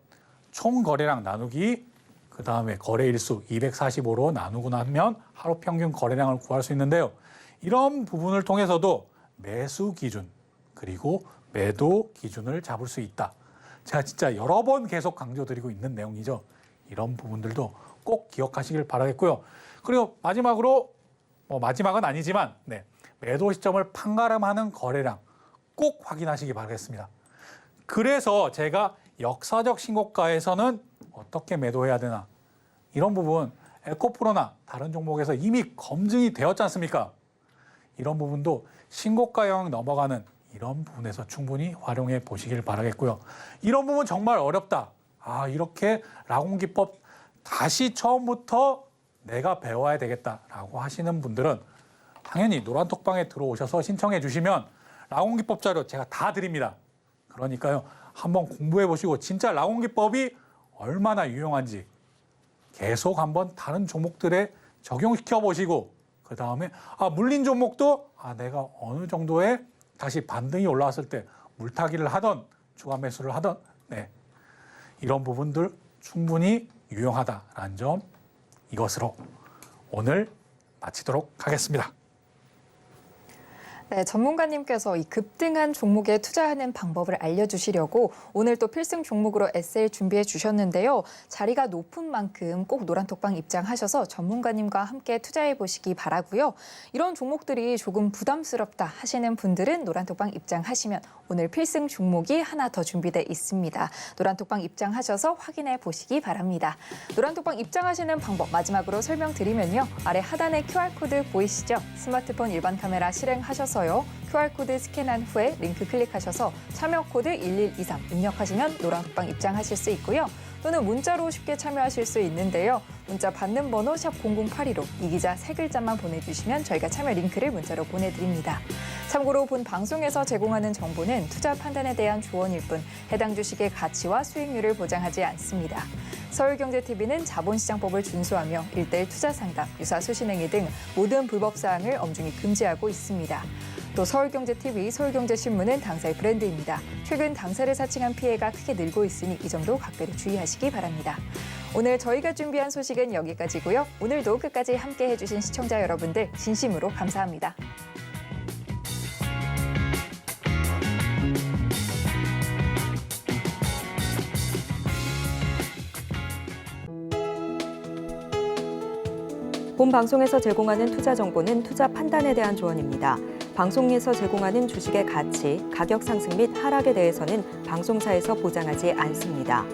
총 거래량 나누기, 그 다음에 거래일수 245로 나누고 나면 하루 평균 거래량을 구할 수 있는데요. 이런 부분을 통해서도 매수 기준, 그리고 매도 기준을 잡을 수 있다. 제가 진짜 여러 번 계속 강조드리고 있는 내용이죠. 이런 부분들도 꼭 기억하시길 바라겠고요. 그리고 마지막으로, 마지막은 아니지만, 매도 시점을 판가름하는 거래량 꼭 확인하시기 바라겠습니다. 그래서 제가 역사적 신고가에서는 어떻게 매도해야 되나 이런 부분 에코프로나 다른 종목에서 이미 검증이 되었지 않습니까? 이런 부분도 신고가 영역 넘어가는 이런 부분에서 충분히 활용해 보시길 바라겠고요. 이런 부분 정말 어렵다. 이렇게 라곤기법 다시 처음부터 내가 배워야 되겠다라고 하시는 분들은 당연히 노란톡방에 들어오셔서 신청해 주시면 라곤기법 자료 제가 다 드립니다. 그러니까요. 한번 공부해 보시고 진짜 라곤기법이 얼마나 유용한지 계속 한번 다른 종목들에 적용시켜 보시고 그 다음에 물린 종목도 내가 어느 정도의 다시 반등이 올라왔을 때 물타기를 하던 추가 매수를 하던 이런 부분들 충분히 유용하다라는 점 이것으로 오늘 마치도록 하겠습니다. 네, 전문가님께서 이 급등한 종목에 투자하는 방법을 알려주시려고 오늘 또 필승 종목으로 에세이 준비해 주셨는데요. 자리가 높은 만큼 꼭 노란톡방 입장하셔서 전문가님과 함께 투자해 보시기 바라고요. 이런 종목들이 조금 부담스럽다 하시는 분들은 노란톡방 입장하시면 오늘 필승 종목이 하나 더 준비돼 있습니다. 노란톡방 입장하셔서 확인해 보시기 바랍니다. 노란톡방 입장하시는 방법 마지막으로 설명드리면요. 아래 하단에 QR코드 보이시죠? 스마트폰 일반 카메라 실행하셔서 QR코드 스캔한 후에 링크 클릭하셔서 참여 코드 1123 입력하시면 노란톡방 입장하실 수 있고요. 또는 문자로 쉽게 참여하실 수 있는데요. 문자 받는 번호 샵 0082로 이 기자 3글자만 보내주시면 저희가 참여 링크를 문자로 보내드립니다. 참고로 본 방송에서 제공하는 정보는 투자 판단에 대한 조언일 뿐 해당 주식의 가치와 수익률을 보장하지 않습니다. 서울경제TV는 자본시장법을 준수하며 1:1 투자 상담, 유사 수신행위 등 모든 불법 사항을 엄중히 금지하고 있습니다. 또 서울경제TV, 서울경제신문은 당사의 브랜드입니다. 최근 당사를 사칭한 피해가 크게 늘고 있으니 이 점도 각별히 주의하시기 바랍니다. 오늘 저희가 준비한 소식은 여기까지고요. 오늘도 끝까지 함께해 주신 시청자 여러분들 진심으로 감사합니다. 본 방송에서 제공하는 투자 정보는 투자 판단에 대한 조언입니다. 방송에서 제공하는 주식의 가치, 가격 상승 및 하락에 대해서는 방송사에서 보장하지 않습니다.